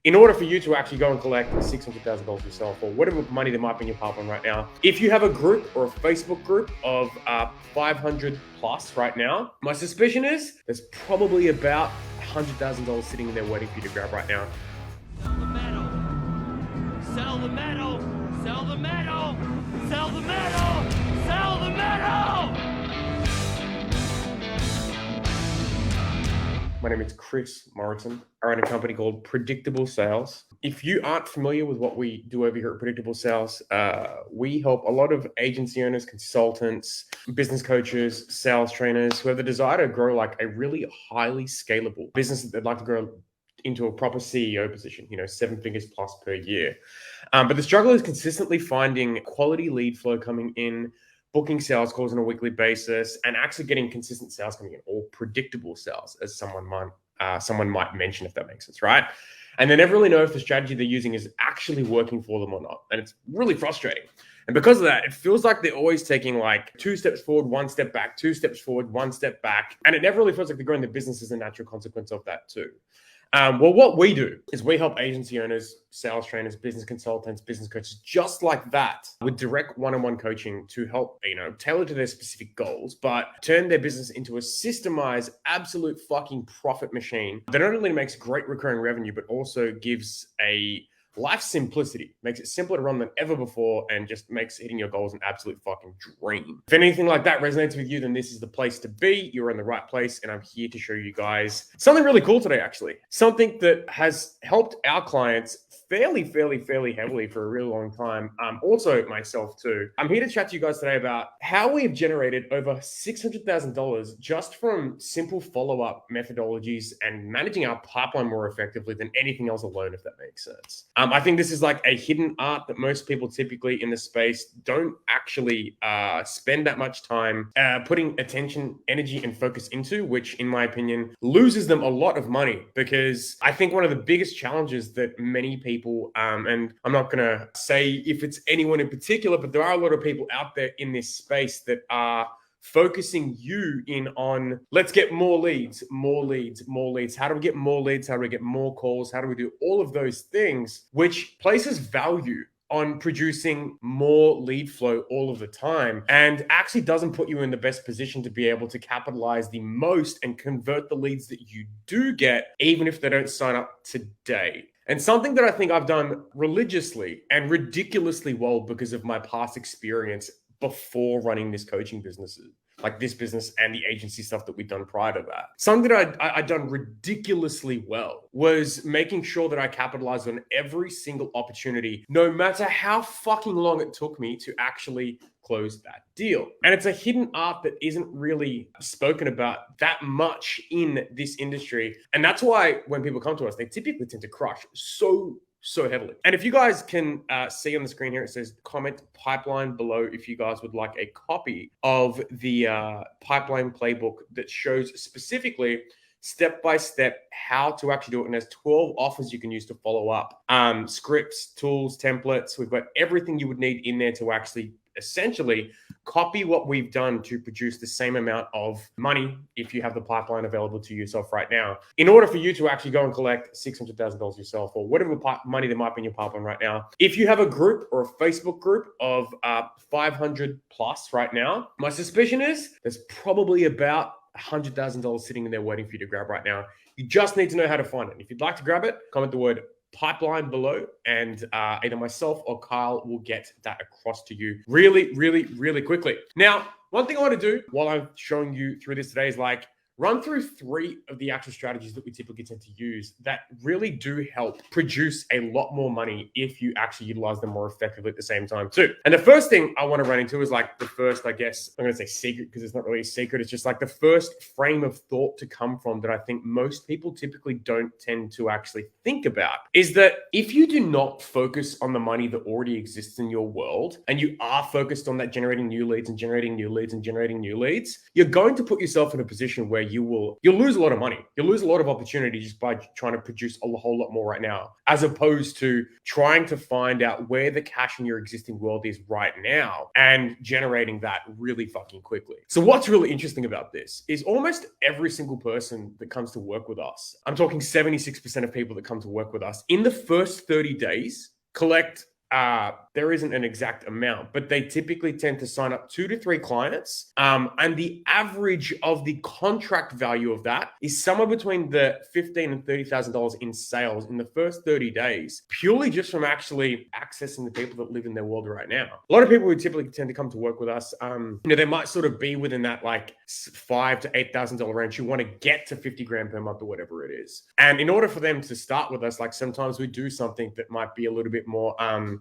in order for you to actually go and collect $600,000 yourself or whatever money there might be in your pipeline right now. If you have a group or a Facebook group of 500 plus right now, my suspicion is there's probably about $100,000 sitting in there waiting for you to grab right now. Sell the metal. Sell the metal. Sell the metal. Sell the metal. Sell the metal. My name is Chris Morrison. I run a company called Predictable Sales. If you aren't familiar with what we do over here at Predictable Sales, we help a lot of agency owners, consultants, business coaches, sales trainers who have the desire to grow like a really highly scalable business that they'd like to grow into a proper CEO position, 7 figures plus per year. But the struggle is consistently finding quality lead flow coming in, booking sales calls on a weekly basis, and actually getting consistent sales coming in, or predictable sales, as someone might mention, if that makes sense, right? And they never really know if the strategy they're using is actually working for them or not. And it's really frustrating. And because of that, it feels like they're always taking like 2 steps forward, 1 step back, 2 steps forward, 1 step back. And it never really feels like they're growing their business as a natural consequence of that too. Well, what we do is we help agency owners, sales trainers, business consultants, business coaches, just like that, with direct one-on-one coaching to help, tailor to their specific goals, but turn their business into a systemized, absolute fucking profit machine that not only makes great recurring revenue, but also gives a life simplicity, makes it simpler to run than ever before, and just makes hitting your goals an absolute fucking dream. If anything like that resonates with you, then this is the place to be. You're in the right place, and I'm here to show you guys something really cool today, actually. Something that has helped our clients fairly heavily for a really long time. Also myself too. I'm here to chat to you guys today about how we've generated over $600,000 just from simple follow-up methodologies and managing our pipeline more effectively than anything else alone, if that makes sense. I think this is like a hidden art that most people typically in the space don't actually spend that much time putting attention, energy, and focus into, which in my opinion loses them a lot of money, because I think one of the biggest challenges that many people, and I'm not going to say if it's anyone in particular, but there are a lot of people out there in this space that are focusing you in on, let's get more leads. How do we get more leads? How do we get more calls? How do we do all of those things, which places value on producing more lead flow all of the time, and actually doesn't put you in the best position to be able to capitalize the most and convert the leads that you do get, even if they don't sign up today. And something that I think I've done religiously and ridiculously well because of my past experience before running this coaching business, like this business and the agency stuff that we've done prior to that. Something that I'd done ridiculously well was making sure that I capitalized on every single opportunity, no matter how fucking long it took me to actually close that deal. And it's a hidden art that isn't really spoken about that much in this industry. And that's why when people come to us, they typically tend to crush so heavily. And if you guys can see on the screen here, it says comment pipeline below if you guys would like a copy of the pipeline playbook that shows specifically step-by-step how to actually do it. And there's 12 offers you can use to follow up. Scripts, tools, templates. We've got everything you would need in there to actually essentially copy what we've done to produce the same amount of money if you have the pipeline available to yourself right now. In order for you to actually go and collect $600,000 yourself or whatever money there might be in your pipeline right now. If you have a group or a Facebook group of 500 plus right now, my suspicion is there's probably about $100,000 sitting in there waiting for you to grab right now. You just need to know how to find it. If you'd like to grab it, comment the word pipeline below, and either myself or Kyle will get that across to you really quickly. Now, one thing I want to do while I'm showing you through this today is run through 3 of the actual strategies that we typically tend to use that really do help produce a lot more money if you actually utilize them more effectively at the same time too. And the first thing I want to run into is the first, I guess, I'm going to say secret because it's not really a secret. It's just the first frame of thought to come from that I think most people typically don't tend to actually think about is that if you do not focus on the money that already exists in your world and you are focused on that generating new leads and generating new leads and generating new leads, you're going to put yourself in a position where you'll lose a lot of money. You'll lose a lot of opportunity just by trying to produce a whole lot more right now, as opposed to trying to find out where the cash in your existing world is right now and generating that really fucking quickly. So what's really interesting about this is almost every single person that comes to work with us, I'm talking 76% of people that come to work with us, in the first 30 days collect, there isn't an exact amount, but they typically tend to sign up 2 to 3 clients. And the average of the contract value of that is somewhere between the $15,000 and $30,000 in sales in the first 30 days, purely just from actually accessing the people that live in their world right now. A lot of people who typically tend to come to work with us, they might sort of be within that like $5,000 to $8,000 range. You want to get to 50 grand per month or whatever it is. And in order for them to start with us, like sometimes we do something that might be a little bit more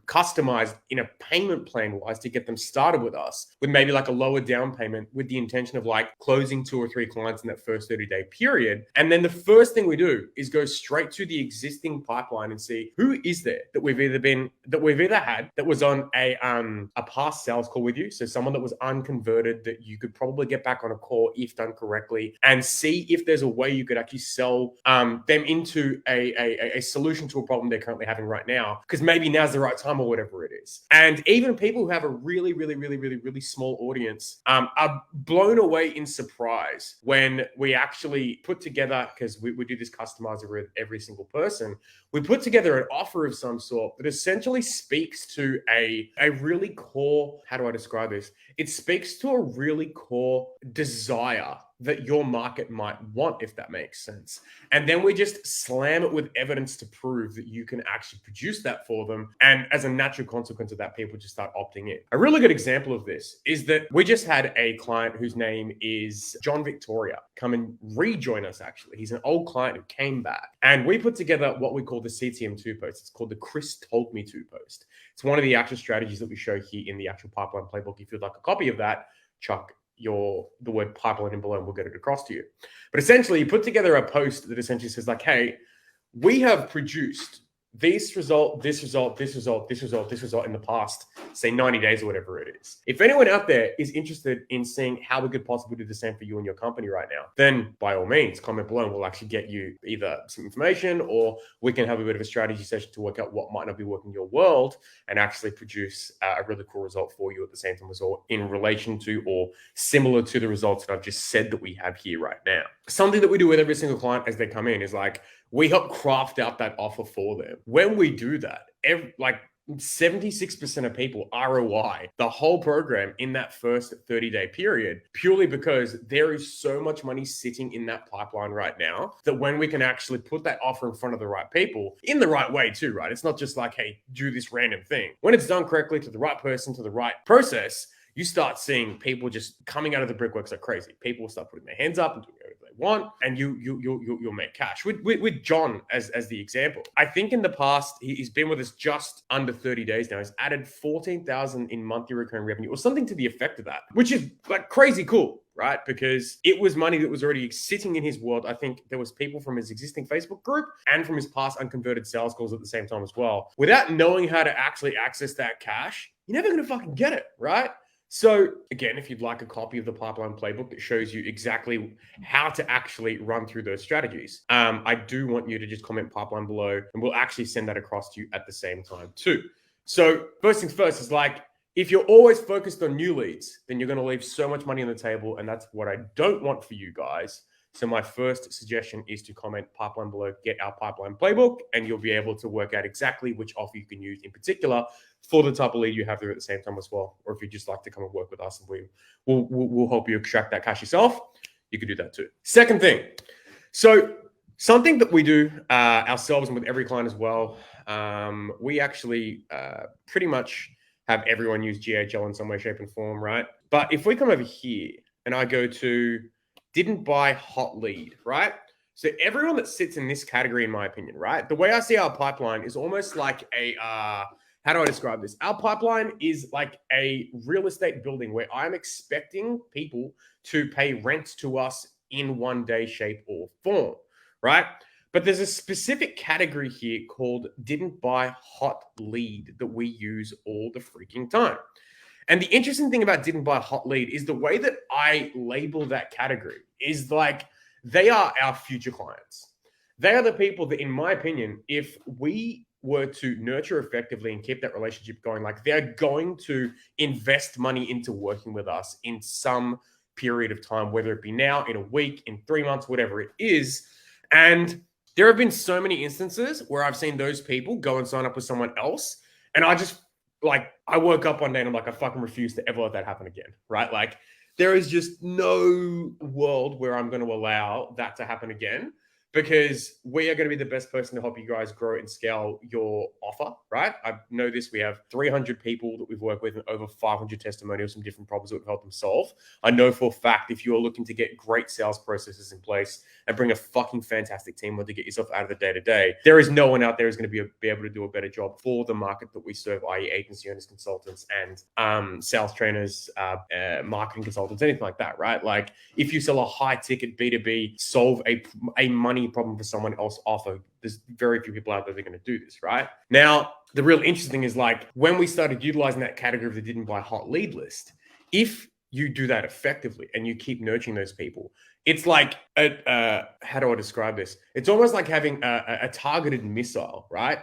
customized in a payment plan wise to get them started with us, with maybe like a lower down payment, with the intention of like closing 2 or 3 clients in that first 30-day period. And then the first thing we do is go straight to the existing pipeline and see who is there that we've either had that was on a past sales call with you. So someone that was unconverted that you could probably get back on a call if done correctly, and see if there's a way you could actually sell them into a solution to a problem they're currently having right now, because maybe now's the right time or whatever it is. And even people who have a really, really, really, really, really small audience are blown away in surprise when we actually put together, because we do this customizer with every single person, we put together an offer of some sort that essentially speaks to a really core, how do I describe this? It speaks to a really core desire that your market might want, if that makes sense. And then we just slam it with evidence to prove that you can actually produce that for them. And as a natural consequence of that, people just start opting in. A really good example of this is that we just had a client whose name is John Victoria come and rejoin us, actually. He's an old client who came back. And we put together what we call the CTM2 post. It's called the Chris Told Me To post. It's one of the actual strategies that we show here in the actual pipeline playbook. If you'd like a copy of that, chuck the word pipeline in below and we'll get it across to you. But essentially, you put together a post that essentially says like, hey, we have produced this result in the past, say 90 days or whatever it is. If anyone out there is interested in seeing how we could possibly do the same for you and your company right now, then by all means, comment below and we'll actually get you either some information, or we can have a bit of a strategy session to work out what might not be working in your world and actually produce a really cool result for you at the same time as well, in relation to or similar to the results that I've just said that we have here right now. Something that we do with every single client as they come in is like, we help craft out that offer for them. When we do that, 76% of people ROI the whole program in that first 30-day period, purely because there is so much money sitting in that pipeline right now that when we can actually put that offer in front of the right people in the right way too, right? It's not just like, hey, do this random thing. When it's done correctly to the right person, to the right process, you start seeing people just coming out of the brickworks like crazy. People will start putting their hands up and doing whatever they want, and you'll make cash. With John as the example, I think in the past he's been with us just under 30 days now. He's added 14,000 in monthly recurring revenue, or something to the effect of that, which is like crazy cool, right? Because it was money that was already sitting in his world. I think there was people from his existing Facebook group and from his past unconverted sales calls at the same time as well. Without knowing how to actually access that cash, you're never going to fucking get it, right? So again, if you'd like a copy of the pipeline playbook that shows you exactly how to actually run through those strategies, I do want you to just comment pipeline below and we'll actually send that across to you at the same time too. So first things first is like, if you're always focused on new leads, then you're going to leave so much money on the table, and that's what I don't want for you guys. So my first suggestion is to comment pipeline below, get our pipeline playbook, and you'll be able to work out exactly which offer you can use in particular for the type of lead you have there at the same time as well. Or if you just like to come and work with us and we'll help you extract that cash yourself, you can do that too. Second thing, so something that we do ourselves and with every client as well, we actually pretty much have everyone use GHL in some way, shape, and form, right? But if we come over here and I go to didn't buy hot lead, right? So everyone that sits in this category, in my opinion, right? The way I see our pipeline is almost like a, how do I describe this? Our pipeline is like a real estate building where I'm expecting people to pay rent to us in one day, shape, or form, right? But there's a specific category here called didn't buy hot lead that we use all the freaking time. And the interesting thing about didn't buy hot lead is the way that I label that category is like, they are our future clients. They are the people that, in my opinion, if we were to nurture effectively and keep that relationship going, like they're going to invest money into working with us in some period of time, whether it be now, in a week, in 3 months, whatever it is. And there have been so many instances where I've seen those people go and sign up with someone else. And I just, like, I woke up one day and I'm like, I fucking refuse to ever let that happen again, right? Like, there is just no world where I'm going to allow that to happen again, because we are going to be the best person to help you guys grow and scale your offer, right? I know this. We have 300 people that we've worked with and over 500 testimonials from different problems that we've helped them solve. I know for a fact, if you're looking to get great sales processes in place and bring a fucking fantastic team on to get yourself out of the day-to-day, there is no one out there who's going to be able to do a better job for the market that we serve, i.e. agency owners, consultants, and sales trainers, marketing consultants, anything like that, right? Like, if you sell a high-ticket B2B, solve a money problem for someone else offer, there's very few people out there that are going to do this, right? Now, the real interesting thing is, like, when we started utilizing that category of the didn't buy hot lead list, if you do that effectively and you keep nurturing those people, it's like how do I describe this? It's almost like having a targeted missile, right?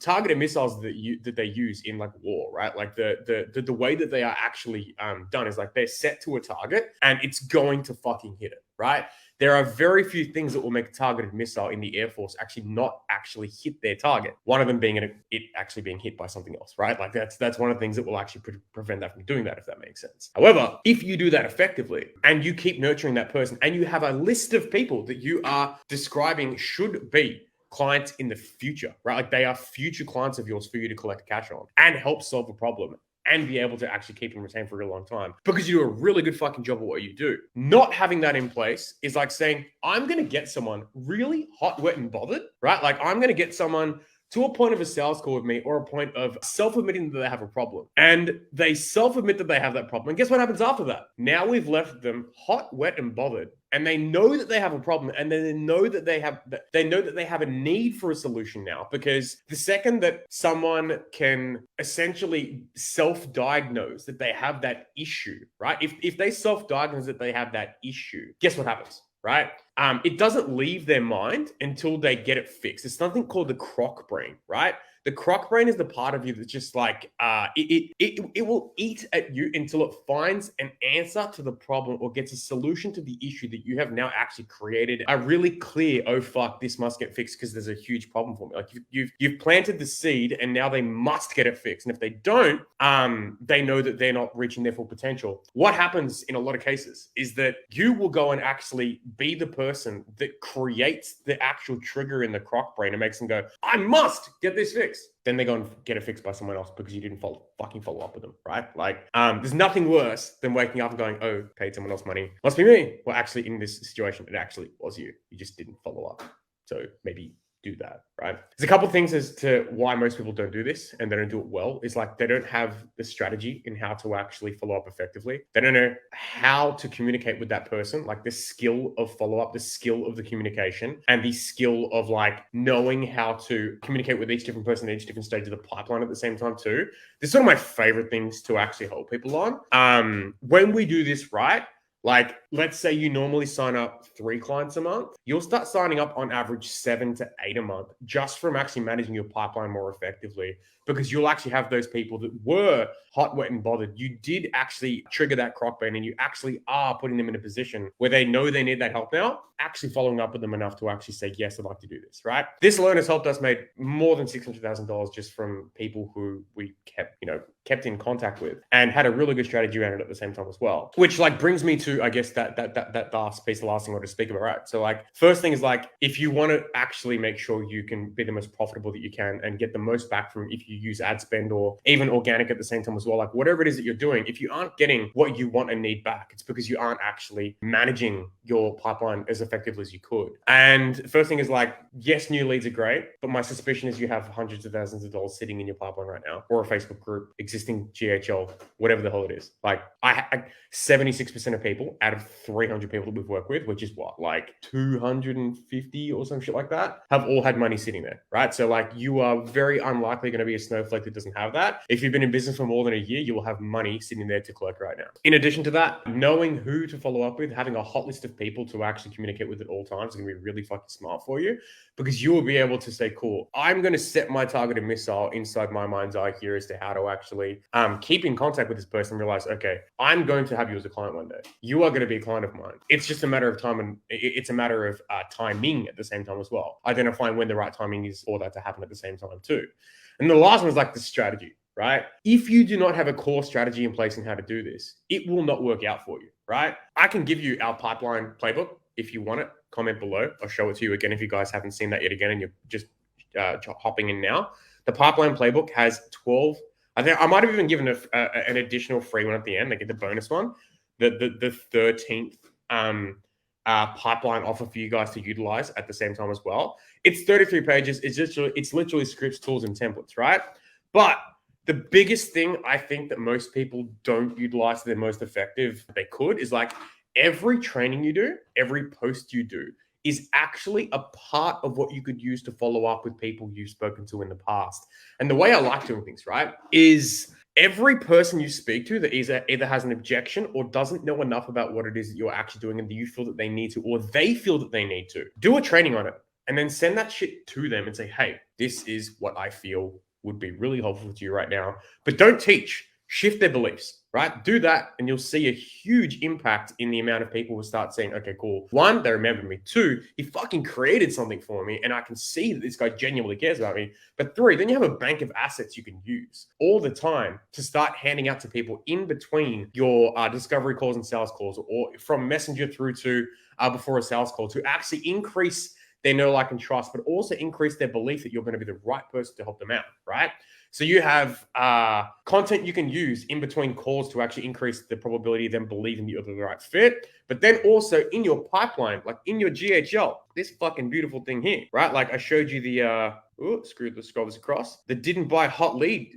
Targeted missiles that they use in like war, right? Like the way that they are actually done is like they're set to a target and it's going to fucking hit it, right? There are very few things that will make a targeted missile in the Air Force actually not actually hit their target. One of them being it actually being hit by something else, right? Like that's one of the things that will actually prevent that from doing that, if that makes sense. However, if you do that effectively and you keep nurturing that person and you have a list of people that you are describing should be clients in the future, right? Like they are future clients of yours for you to collect cash on and help solve a problem and be able to actually keep them retained for a real long time because you do a really good fucking job of what you do. Not having that in place is like saying, I'm going to get someone really hot, wet, and bothered, right? Like I'm going to get someone to a point of a sales call with me or a point of self-admitting that they have a problem. And they self-admit that they have that problem. And guess what happens after that? Now we've left them hot, wet, and bothered. And they know that they have a problem, and then they know that they have a need for a solution now. Because the second that someone can essentially self-diagnose that they have that issue, right? If they self-diagnose that they have that issue, guess what happens? Right? It doesn't leave their mind until they get it fixed. It's something called the croc brain, right? The croc brain is the part of you that's just like, it will eat at you until it finds an answer to the problem or gets a solution to the issue that you have now actually created. A really clear, oh fuck, this must get fixed because there's a huge problem for me. Like you've planted the seed and now they must get it fixed. And if they don't, they know that they're not reaching their full potential. What happens in a lot of cases is that you will go and actually be the person that creates the actual trigger in the croc brain and makes them go, I must get this fixed. Then they go and get it fixed by someone else because you didn't fucking follow up with them, right? Like, there's nothing worse than waking up and going, oh, paid someone else money. Must be me. Well, actually, in this situation, it actually was you. You just didn't follow up. So maybe do that, right? There's a couple of things as to why most people don't do this and they don't do it well. It's like they don't have the strategy in how to actually follow up effectively. They don't know how to communicate with that person, like the skill of follow-up, the skill of the communication, and the skill of like knowing how to communicate with each different person at each different stage of the pipeline at the same time too. This is one of my favorite things to actually help people on. When we do this right, like, let's say you normally sign up 3 clients a month. You'll start signing up on average 7 to 8 a month just from actually managing your pipeline more effectively, because you'll actually have those people that were hot, wet, and bothered. You did actually trigger that croc brain and you actually are putting them in a position where they know they need that help now, actually following up with them enough to actually say, yes, I'd like to do this, right? This alone has helped us make more than $600,000 just from people who we kept in contact with and had a really good strategy around it at the same time as well. Which like brings me to, I guess, that last piece, the last thing I want to speak about, right? So like, first thing is like, if you want to actually make sure you can be the most profitable that you can and get the most back from if you use ad spend or even organic at the same time as well, like whatever it is that you're doing, if you aren't getting what you want and need back, it's because you aren't actually managing your pipeline as effectively as you could. And first thing is like, yes, new leads are great, but my suspicion is you have hundreds of thousands of dollars sitting in your pipeline right now, or a Facebook group, existing GHL, whatever the hell it is. Like 76% of people out of 300 people that we've worked with, which is what, like 250 or some shit like that, have all had money sitting there, right? So like you are very unlikely going to be a snowflake that doesn't have that. If you've been in business for more than a year, you will have money sitting there to collect right now. In addition to that, knowing who to follow up with, having a hot list of people to actually communicate communicate with at all times is going to be really fucking smart for you, because you will be able to say, cool, I'm going to set my targeted missile inside my mind's eye here as to how to actually keep in contact with this person and realize, okay, I'm going to have you as a client one day. You are going to be a client of mine. It's just a matter of time, and it's a matter of timing at the same time as well. Identifying when the right timing is for that to happen at the same time too. And the last one is like the strategy, right? If you do not have a core strategy in place in how to do this, it will not work out for you, right? I can give you our pipeline playbook if you want it. Comment below. I'll show it to you again if you guys haven't seen that yet again and you're just hopping in now. The pipeline playbook has 12. I think I might have even given an additional free one at the end. They get the bonus one, the 13th pipeline offer for you guys to utilize at the same time as well. It's 33 pages. It's literally scripts, tools, and templates, right? But the biggest thing I think that most people don't utilize their most effective they could is like every training you do, every post you do is actually a part of what you could use to follow up with people you've spoken to in the past. And the way I like doing things, right, is every person you speak to that either has an objection or doesn't know enough about what it is that you're actually doing and that you feel that they need to, or they feel that they need to, do a training on it and then send that shit to them and say, hey, this is what I feel would be really helpful to you right now. But don't teach, shift their beliefs, right? Do that and you'll see a huge impact in the amount of people who start saying, okay, cool. One, they remember me. Two, he fucking created something for me and I can see that this guy genuinely cares about me. But three, then you have a bank of assets you can use all the time to start handing out to people in between your discovery calls and sales calls, or from Messenger through to before a sales call, to actually increase their know, like, and trust, but also increase their belief that you're going to be the right person to help them out, right? So you have content you can use in between calls to actually increase the probability of them believing that you're the right fit. But then also in your pipeline, like in your GHL, this fucking beautiful thing here, right? Like I showed you the, scroll this across, the didn't buy hot lead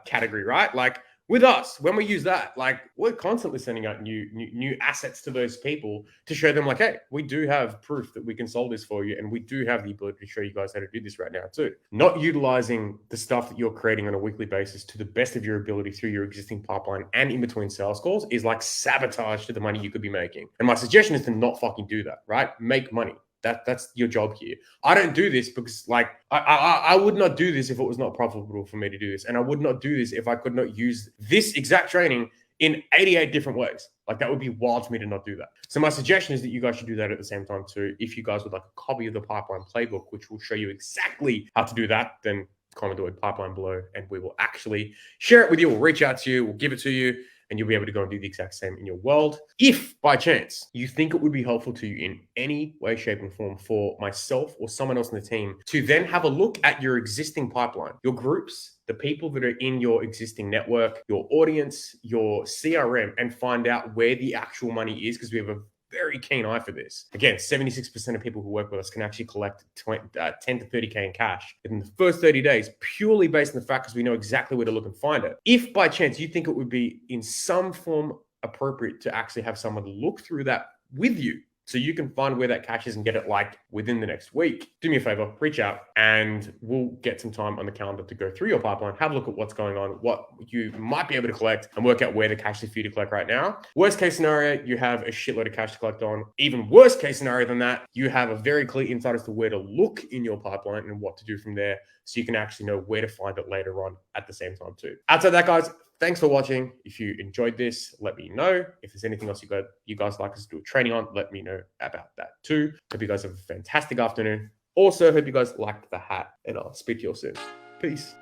category, right? Like with us, when we use that, like we're constantly sending out new assets to those people to show them like, hey, we do have proof that we can solve this for you. And we do have the ability to show you guys how to do this right now too. Not utilizing the stuff that you're creating on a weekly basis to the best of your ability through your existing pipeline and in between sales calls is like sabotage to the money you could be making. And my suggestion is to not fucking do that, right? Make money. That's your job here. I don't do this because like I would not do this if it was not profitable for me to do this. And I would not do this if I could not use this exact training in 88 different ways. Like that would be wild for me to not do that. So my suggestion is that you guys should do that at the same time too. If you guys would like a copy of the pipeline playbook, which will show you exactly how to do that, then comment the word pipeline below and we will actually share it with you. We'll reach out to you. We'll give it to you. And you'll be able to go and do the exact same in your world. If by chance you think it would be helpful to you in any way, shape, and form for myself or someone else in the team to then have a look at your existing pipeline, your groups, the people that are in your existing network, your audience, your CRM, and find out where the actual money is, because we have a very keen eye for this. Again, 76% of people who work with us can actually collect 10 to 30K in cash within the first 30 days, purely based on the fact because we know exactly where to look and find it. If by chance you think it would be in some form appropriate to actually have someone look through that with you, so you can find where that cash is and get it like within the next week, do me a favor, reach out and we'll get some time on the calendar to go through your pipeline, have a look at what's going on, what you might be able to collect, and work out where the cash is for you to collect right now. Worst case scenario, you have a shitload of cash to collect on. Even worse case scenario than that, you have a very clear insight as to where to look in your pipeline and what to do from there, so you can actually know where to find it later on at the same time too. Outside that, guys, thanks for watching. If you enjoyed this, let me know. If there's anything else you guys like us to do a training on, let me know about that too. Hope you guys have a fantastic afternoon. Also, hope you guys liked the hat, and I'll speak to you all soon. Peace.